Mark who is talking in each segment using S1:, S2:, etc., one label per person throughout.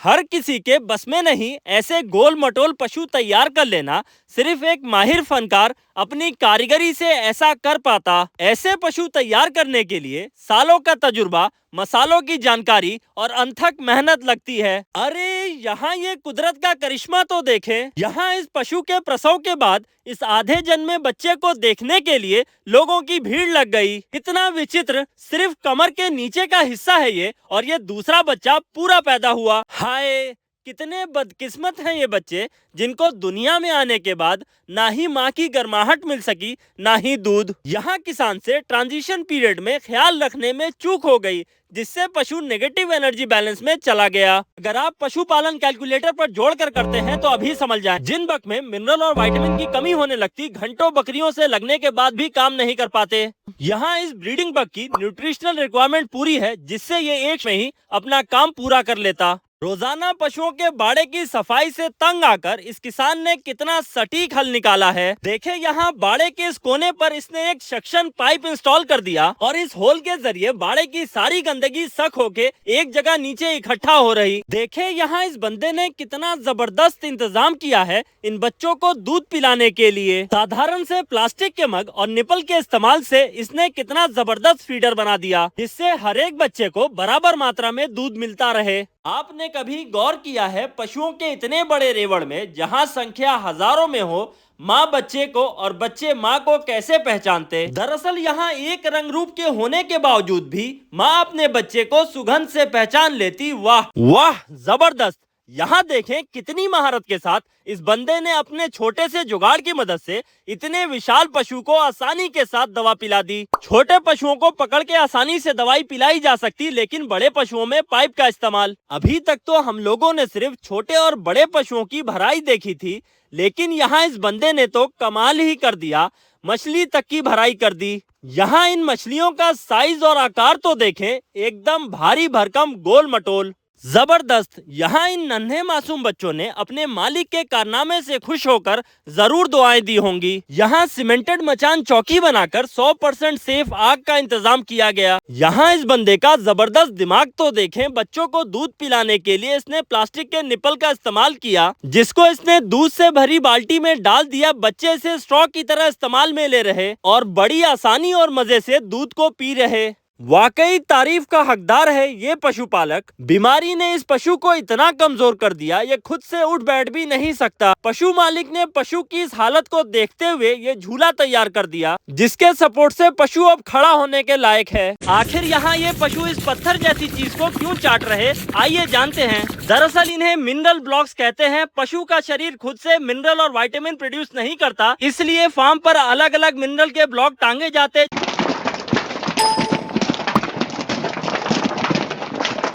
S1: हर किसी के बस में नहीं ऐसे गोल मटोल पशु तैयार कर लेना। सिर्फ एक माहिर फनकार अपनी कारीगरी से ऐसा कर पाता। ऐसे पशु तैयार करने के लिए सालों का तजुर्बा, मसालों की जानकारी और अनथक मेहनत लगती है। अरे यहाँ ये कुदरत का करिश्मा तो देखें। यहाँ इस पशु के प्रसव के बाद इस आधे जन्मे बच्चे को देखने के लिए लोगों की भीड़ लग गई। इतना विचित्र, सिर्फ कमर के नीचे का हिस्सा है ये, और ये दूसरा बच्चा पूरा पैदा हुआ। हाय, कितने बदकिस्मत हैं ये बच्चे, जिनको दुनिया में आने के बाद ना ही माँ की गर्माहट मिल सकी, ना ही दूध। यहाँ किसान से ट्रांजिशन पीरियड में ख्याल रखने में चूक हो गई, जिससे पशु नेगेटिव एनर्जी बैलेंस में चला गया। अगर आप पशुपालन कैलकुलेटर पर जोड़कर करते हैं तो अभी समझ जाएं, जिन बक में मिनरल और विटामिन की कमी होने लगती, घंटों बकरियों से लगने के बाद भी काम नहीं कर पाते। यहाँ इस ब्रीडिंग बक की न्यूट्रिशनल रिक्वायरमेंट पूरी है, जिससे ये एक में ही अपना काम पूरा कर लेता। रोजाना पशुओं के बाड़े की सफाई से तंग आकर इस किसान ने कितना सटीक हल निकाला है। देखे, यहाँ बाड़े के इस कोने पर इसने एक सक्शन पाइप इंस्टॉल कर दिया और इस होल के जरिए बाड़े की सारी गंदगी सक होके एक जगह नीचे इकट्ठा हो रही। देखे, यहाँ इस बंदे ने कितना जबरदस्त इंतजाम किया है इन बच्चों को दूध पिलाने के लिए। साधारण से प्लास्टिक के मग और निपल के इस्तेमाल से इसने कितना जबरदस्त फीडर बना दिया, जिससे हर एक बच्चे को बराबर मात्रा में दूध मिलता रहे। आपने कभी गौर किया है, पशुओं के इतने बड़े रेवड़ में जहां संख्या हजारों में हो, माँ बच्चे को और बच्चे माँ को कैसे पहचानते? दरअसल यहाँ एक रंग रूप के होने के बावजूद भी माँ अपने बच्चे को सुगंध से पहचान लेती। वाह वाह, जबरदस्त। यहाँ देखें, कितनी महारत के साथ इस बंदे ने अपने छोटे से जुगाड़ की मदद से इतने विशाल पशु को आसानी के साथ दवा पिला दी। छोटे पशुओं को पकड़ के आसानी से दवाई पिलाई जा सकती, लेकिन बड़े पशुओं में पाइप का इस्तेमाल। अभी तक तो हम लोगों ने सिर्फ छोटे और बड़े पशुओं की भराई देखी थी, लेकिन यहाँ इस बंदे ने तो कमाल ही कर दिया, मछली तक की भराई कर दी। यहाँ इन मछलियों का साइज और आकार तो देखें, एकदम भारी भरकम गोल मटोल, जबरदस्त। यहाँ इन नन्हे मासूम बच्चों ने अपने मालिक के कारनामे से खुश होकर जरूर दुआएं दी होंगी। यहाँ सीमेंटेड मचान चौकी बनाकर 100% सेफ आग का इंतजाम किया गया। यहाँ इस बंदे का जबरदस्त दिमाग तो देखें। बच्चों को दूध पिलाने के लिए इसने प्लास्टिक के निपल का इस्तेमाल किया, जिसको इसने दूध से भरी बाल्टी में डाल दिया। बच्चे इसे स्ट्रॉ की तरह इस्तेमाल में ले रहे और बड़ी आसानी और मजे से दूध को पी रहे। वाकई तारीफ का हकदार है ये पशुपालक। बीमारी ने इस पशु को इतना कमजोर कर दिया, ये खुद से उठ बैठ भी नहीं सकता। पशु मालिक ने पशु की इस हालत को देखते हुए ये झूला तैयार कर दिया, जिसके सपोर्ट से पशु अब खड़ा होने के लायक है। आखिर यहाँ ये पशु इस पत्थर जैसी चीज को क्यों चाट रहे, आइए जानते हैं। दरअसल इन्हें मिनरल ब्लॉक्स कहते हैं। पशु का शरीर खुद से मिनरल और विटामिन प्रोड्यूस नहीं करता, इसलिए फार्म पर अलग अलग मिनरल के ब्लॉक टांगे जाते।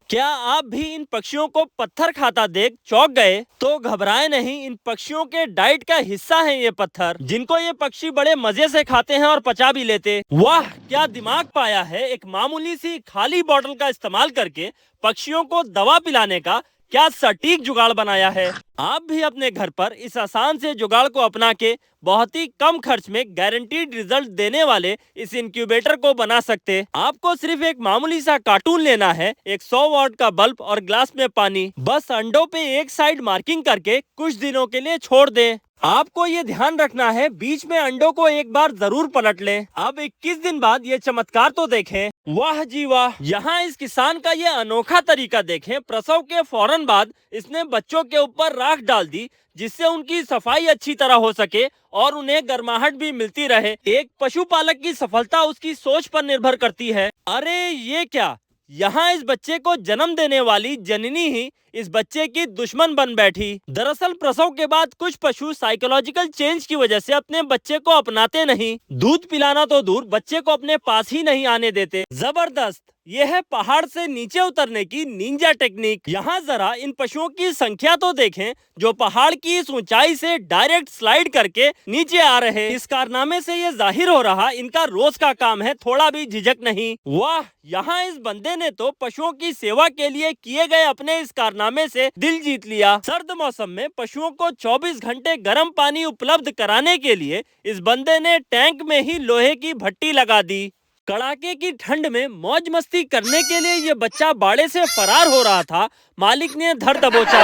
S1: क्या आप भी इन पक्षियों को पत्थर खाता देख चौंक गए? तो घबराएं नहीं, इन पक्षियों के डाइट का हिस्सा है ये पत्थर, जिनको ये पक्षी बड़े मजे से खाते हैं और पचा भी लेते। वाह, क्या दिमाग पाया है। एक मामूली सी खाली बोतल का इस्तेमाल करके पक्षियों को दवा पिलाने का क्या सटीक जुगाड़ बनाया है। आप भी अपने घर पर इस आसान से जुगाड़ को अपना के बहुत ही कम खर्च में गारंटीड रिजल्ट देने वाले इस इंक्यूबेटर को बना सकते। आपको सिर्फ एक मामूली सा कार्टून लेना है, एक 100 वाट का बल्ब और ग्लास में पानी। बस अंडों पे एक साइड मार्किंग करके कुछ दिनों के लिए छोड़ दें। आपको ये ध्यान रखना है, बीच में अंडों को एक बार जरूर पलट लें। अब 21 दिन बाद ये चमत्कार तो देखें। वाह जी वाह, यहाँ इस किसान का ये अनोखा तरीका देखें। प्रसव के फौरन बाद इसने बच्चों के ऊपर राख डाल दी, जिससे उनकी सफाई अच्छी तरह हो सके और उन्हें गर्माहट भी मिलती रहे। एक पशुपालक की सफलता उसकी सोच पर निर्भर करती है। अरे ये क्या, यहाँ इस बच्चे को जन्म देने वाली जननी ही इस बच्चे की दुश्मन बन बैठी। दरअसल प्रसव के बाद कुछ पशु साइकोलॉजिकल चेंज की वजह से अपने बच्चे को अपनाते नहीं। दूध पिलाना तो दूर, बच्चे को अपने पास ही नहीं आने देते। जबरदस्त, ये है पहाड़ से नीचे उतरने की निंजा टेक्निक। यहाँ जरा इन पशुओं की संख्या तो देखें, जो पहाड़ की इस ऊंचाई से डायरेक्ट स्लाइड करके नीचे आ रहे। इस कारनामे से ये जाहिर हो रहा इनका रोज का काम है, थोड़ा भी झिझक नहीं। वाह, यहाँ इस बंदे ने तो पशुओं की सेवा के लिए किए गए अपने इस कारनामे से दिल जीत लिया। सर्द मौसम में पशुओं को 24 घंटे गर्म पानी उपलब्ध कराने के लिए इस बंदे ने टैंक में ही लोहे की भट्टी लगा दी। कड़ाके की ठंड में मौज मस्ती करने के लिए ये बच्चा बाड़े से फरार हो रहा था। मालिक ने धर दबोचा।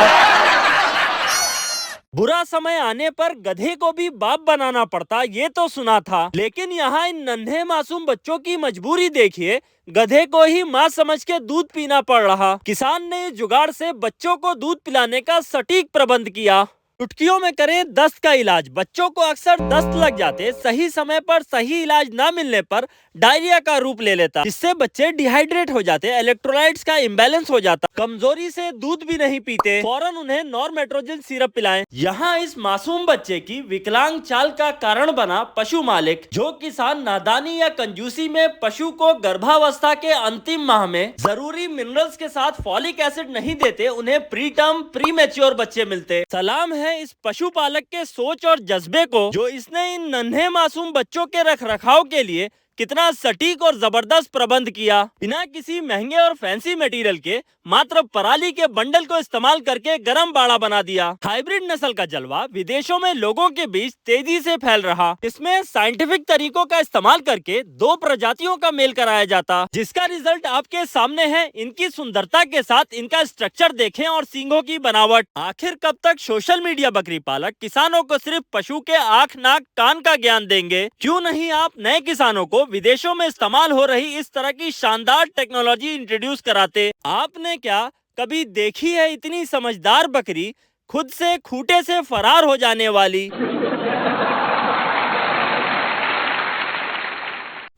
S1: बुरा समय आने पर गधे को भी बाप बनाना पड़ता, ये तो सुना था, लेकिन यहाँ इन नन्हे मासूम बच्चों की मजबूरी देखिए। गधे को ही माँ समझ के दूध पीना पड़ रहा। किसान ने इस जुगाड़ से बच्चों को दूध पिलाने का सटीक प्रबंध किया। चुटकियों में करें दस्त का इलाज। बच्चों को अक्सर दस्त लग जाते, सही समय पर सही इलाज न मिलने पर डायरिया का रूप ले लेता, जिससे बच्चे डिहाइड्रेट हो जाते, इलेक्ट्रोलाइट्स का इम्बैलेंस हो जाता, कमजोरी से दूध भी नहीं पीते। फौरन उन्हें नॉर्मेट्रोजिल सिरप पिलाएं। यहाँ इस मासूम बच्चे की विकलांग चाल का कारण बना पशु मालिक। जो किसान नादानी या कंजूसी में पशु को गर्भावस्था के अंतिम माह में जरूरी मिनरल्स के साथ फॉलिक एसिड नहीं देते, उन्हें प्री टर्म प्री मैच्योर बच्चे मिलते। सलाम है इस पशुपालक के सोच और जज्बे को, जो इसने इन नन्हे मासूम बच्चों के रख रखाव के लिए कितना सटीक और जबरदस्त प्रबंध किया। बिना किसी महंगे और फैंसी मटेरियल के मात्र पराली के बंडल को इस्तेमाल करके गरम बाड़ा बना दिया। हाइब्रिड नस्ल का जलवा विदेशों में लोगों के बीच तेजी से फैल रहा। इसमें साइंटिफिक तरीकों का इस्तेमाल करके दो प्रजातियों का मेल कराया जाता, जिसका रिजल्ट आपके सामने है। इनकी सुंदरता के साथ इनका स्ट्रक्चर देखें और सींगों की बनावट। आखिर कब तक सोशल मीडिया बकरी पालक किसानों को सिर्फ पशु के आँख नाक कान का ज्ञान देंगे? क्यों नहीं आप नए किसानों को विदेशों में इस्तेमाल हो रही इस तरह की शानदार टेक्नोलॉजी इंट्रोड्यूस कराते? आपने क्या कभी देखी है इतनी समझदार बकरी खुद से खूंटे से फरार हो जाने वाली?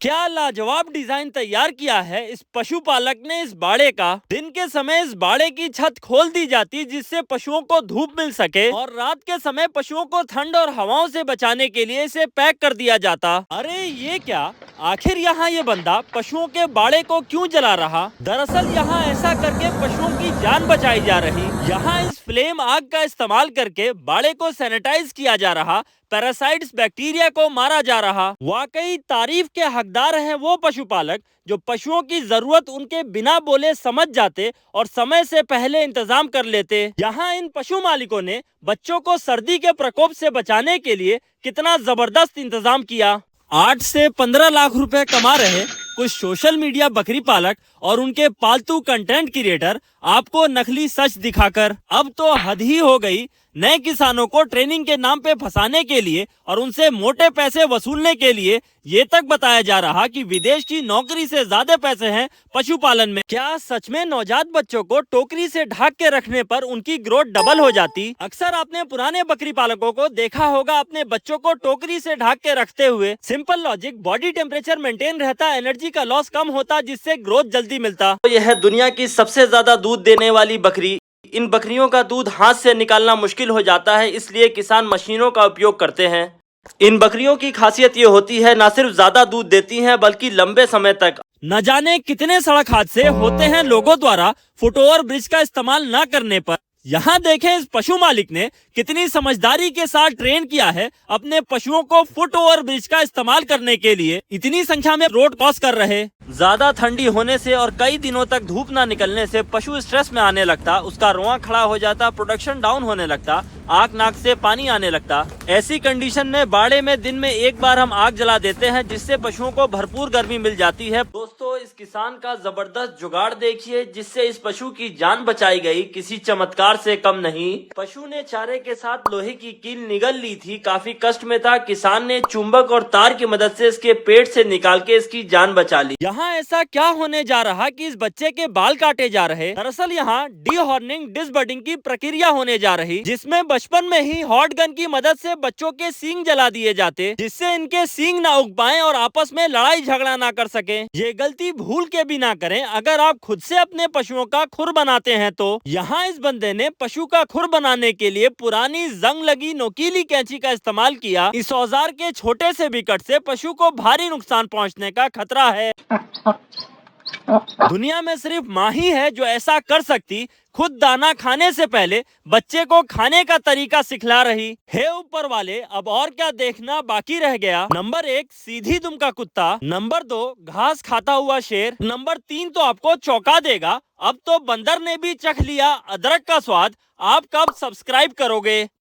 S1: क्या लाजवाब डिजाइन तैयार किया है इस पशुपालक ने इस बाड़े का। दिन के समय इस बाड़े की छत खोल दी जाती, जिससे पशुओं को धूप मिल सके, और रात के समय पशुओं को ठंड और हवाओं से बचाने के लिए इसे पैक कर दिया जाता। अरे ये क्या, आखिर यहाँ ये बंदा पशुओं के बाड़े को क्यों जला रहा? दरअसल यहाँ ऐसा करके पशुओं की जान बचाई जा रही। यहाँ इस फ्लेम आग का इस्तेमाल करके बाड़े को सैनिटाइज किया जा रहा, पैरासाइट्स बैक्टीरिया को मारा जा रहा। वाकई तारीफ के हकदार हैं वो पशुपालक जो पशुओं की जरूरत उनके बिना बोले समझ जाते और समय से पहले इंतजाम कर लेते। यहाँ इन पशु मालिकों ने बच्चों को सर्दी के प्रकोप से बचाने के लिए कितना जबरदस्त इंतजाम किया। 8 से 15 लाख रुपए कमा रहे कुछ सोशल मीडिया बकरी पालक और उनके पालतू कंटेंट क्रिएटर आपको नकली सच दिखाकर अब तो हद ही हो गई। नए किसानों को ट्रेनिंग के नाम पे फंसाने के लिए और उनसे मोटे पैसे वसूलने के लिए ये तक बताया जा रहा कि विदेश की नौकरी से ज्यादा पैसे हैं पशुपालन में। क्या सच में नवजात बच्चों को टोकरी से ढक के रखने पर उनकी ग्रोथ डबल हो जाती? अक्सर आपने पुराने बकरी पालकों को देखा होगा अपने बच्चों को टोकरी से ढक के रखते हुए। Simple logic, body temperature maintain रहता, एनर्जी का लॉस कम होता, जिससे ग्रोथ जल्दी मिलता। तो यह है दुनिया की सबसे ज्यादा दूध देने वाली बकरी। इन बकरियों का दूध हाथ से निकालना मुश्किल हो जाता है, इसलिए किसान मशीनों का उपयोग करते हैं। इन बकरियों की खासियत ये होती है, न सिर्फ ज्यादा दूध देती हैं बल्कि लंबे समय तक। न जाने कितने सड़क हादसे होते हैं लोगों द्वारा फुटओवर ब्रिज का इस्तेमाल न करने पर। यहाँ देखें इस पशु मालिक ने कितनी समझदारी के साथ ट्रेन किया है अपने पशुओं को फुट ओवर ब्रिज का इस्तेमाल करने के लिए। इतनी संख्या में रोड क्रॉस कर रहे। ज्यादा ठंडी होने से और कई दिनों तक धूप न निकलने से पशु स्ट्रेस में आने लगता, उसका रोआ खड़ा हो जाता, प्रोडक्शन डाउन होने लगता, आंख नाक से पानी आने लगता। ऐसी कंडीशन में बाड़े में दिन में एक बार हम आग जला देते हैं, जिससे पशुओं को भरपूर गर्मी मिल जाती है। दोस्तों, इस किसान का जबरदस्त जुगाड़ देखिए, जिससे इस पशु की जान बचाई गई, किसी चमत्कार से कम नहीं। पशु ने चारे के साथ लोहे की कील निगल ली थी, काफी कष्ट में था। किसान ने चुंबक और तार की मदद से इसके पेट से निकाल के इसकी जान बचा ली। यहाँ ऐसा क्या होने जा रहा कि इस बच्चे के बाल काटे जा रहे? दरअसल यहाँ डीहॉर्निंग डिसबर्डिंग की प्रक्रिया होने जा रही, जिसमें बचपन में ही हॉट गन की मदद से बच्चों के सींग जला दिए जाते, जिससे इनके सींग ना उग पाए और आपस में लड़ाई झगड़ा ना कर सके। ये गलती भूल के भी ना करें अगर आप खुद से अपने पशुओं का खुर बनाते हैं तो। यहाँ इस बंदे ने पशु का खुर बनाने के लिए पुरानी जंग लगी नोकीली कैंची का इस्तेमाल किया। इस औजार के छोटे से भी कट से पशु को भारी नुकसान पहुँचने का खतरा है। दुनिया में सिर्फ माँ ही है जो ऐसा कर सकती, खुद दाना खाने से पहले बच्चे को खाने का तरीका सिखला रही। हे ऊपर वाले, अब और क्या देखना बाकी रह गया? नंबर 1 सीधी दुम का कुत्ता, नंबर 2 घास खाता हुआ शेर, नंबर 3 तो आपको चौंका देगा, अब तो बंदर ने भी चख लिया अदरक का स्वाद। आप कब सब्सक्राइब करोगे?